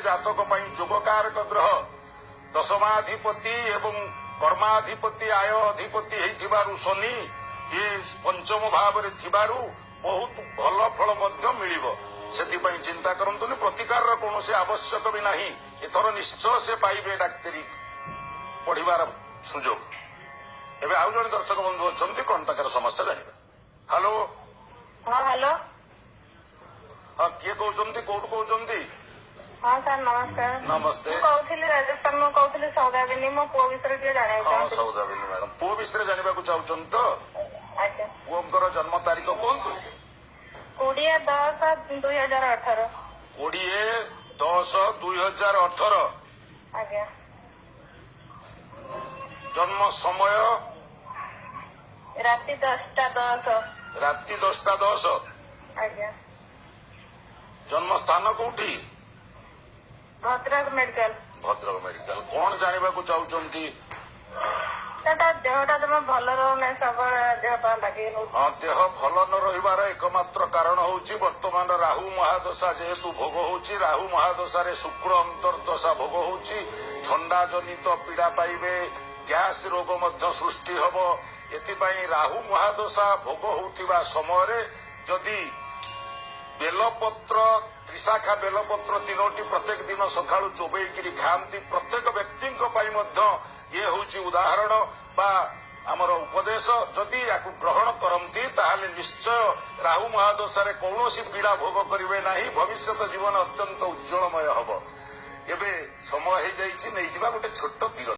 ଜାତକ ପାଇଁ ଯୋଗକାରକ ଗ୍ରହ ଦଶମାଧିପତି ଏବଂ କର୍ମାଧିପତି ଆୟ ଅଧିପତି ହେଇଥିବାରୁ ଶନି ଏ ପଞ୍ଚମ ଭାବରେ ଥିବାରୁ ବହୁତ ଭଲ ଫଳ ମଧ୍ୟ ମିଳିବ। ସେଥିପାଇଁ ଚିନ୍ତା କରନ୍ତୁନି, ପ୍ରତିକାରର କୌଣସି ଆବଶ୍ୟକ ବି ନାହିଁ। ଏଥର ନିଶ୍ଚୟ ସେ ପାଇବେ ଡାକ୍ତରୀ ପଢିବାର ସୁଯୋଗ। ଏବେ ଆଉ ଜଣେ ଦର୍ଶକ ବନ୍ଧୁ ଅଛନ୍ତି, କଣ ତାଙ୍କର ସମସ୍ୟା ଜାଣିବା। ହ୍ୟାଲୋ। ହଁ ହ୍ୟାଲୋ। ହଁ କିଏ କହୁଛନ୍ତି, କୋଉଠୁ କହୁଛନ୍ତି? ହଁ ସାର୍ ନମସ୍କାର। ନମସ୍ତେ। ମୁଁ କହୁଥିଲି ରାଜସ୍ଥାନ, ମୁଁ କହୁଥିଲି ସୌଦାମିନୀ, ମୋ ପୁଅ ବିଷୟରେ ଟିକେ ଜାଣିବାକୁ ହଁ ଚାହୁଁଥିଲି। ସୌଦାମିନୀ ମ୍ୟାଡାମ, ପୁଅ ବିଷୟରେ ଜାଣିବାକୁ ଚାହୁଛନ୍ତି ତ? ଆଜ୍ଞା। ପୁଅଙ୍କର ଜନ୍ମ ତାରିଖ କୁହନ୍ତୁ। 20/10/2018। 20/10/2018। ଆଜ୍ଞା। ଜନ୍ମ ସମୟ ରାତି 10:10। ରାତି 10:10। ଆଜ୍ଞା। ଜନ୍ମ ସ୍ଥାନ କୋଉଠି? ଭଦ୍ରକ ମେଡିକାଲ। ଭଦ୍ରକ ମେଡିକାଲ। କଣ ଜାଣିବାକୁ ଚାହୁଛନ୍ତି? ତା ଦେହଟା ଜମା ଭଲ ରହୁନାହିଁ, ସବୁବେଳେ ଦେହ ପା ଲାଗି ରହୁଛି। ହଁ, ଦେହ ଭଲ ନ ରହିବାର ଏକମାତ୍ର କାରଣ ହଉଛି ବର୍ତ୍ତମାନ ରାହୁ ମହାଦଶା ଯେହେତୁ ଭୋଗ ହଉଛି, ରାହୁ ମହାଦଶାରେ ଶୁକ୍ର ଅନ୍ତର୍ଦଶା ଭୋଗ ହଉଛି। ଥଣ୍ଡା ଜନିତ ପୀଡା ପାଇବେ, ଗ୍ୟାସ ରୋଗ ମଧ୍ୟ ସୃଷ୍ଟି ହବ। ଏଥିପାଇଁ ରାହୁ ମହାଦଶା ଭୋଗ ହଉଥିବା ସମୟରେ ଯଦି ବେଲପତ୍ର, ତ୍ରିଶାଖା ବେଲପତ୍ର 3ଟି ପ୍ରତ୍ୟେକ ଦିନ ସକାଳୁ ଚୋବେଇକିରି ଖାଆନ୍ତି, ପ୍ରତ୍ୟେକ ବ୍ୟକ୍ତିଙ୍କ ପାଇଁ ମଧ୍ୟ ଇଏ ହଉଛି ଉଦାହରଣ ବା ଆମର ଉପଦେଶ। ଯଦି ୟାକୁ ଗ୍ରହଣ କରନ୍ତି ତାହେଲେ ନିଶ୍ଚୟ ରାହୁ ମହାଦଶାରେ କୌଣସି ପୀଡା ଭୋଗ କରିବେ ନାହିଁ, ଭବିଷ୍ୟତ ଜୀବନ ଅତ୍ୟନ୍ତ ଉଜ୍ଜଳମୟ ହବ। ଏବେ ସମୟ ହେଇଯାଇଛି, ନେଇଯିବା ଗୋଟେ ଛୋଟ ବିରତି।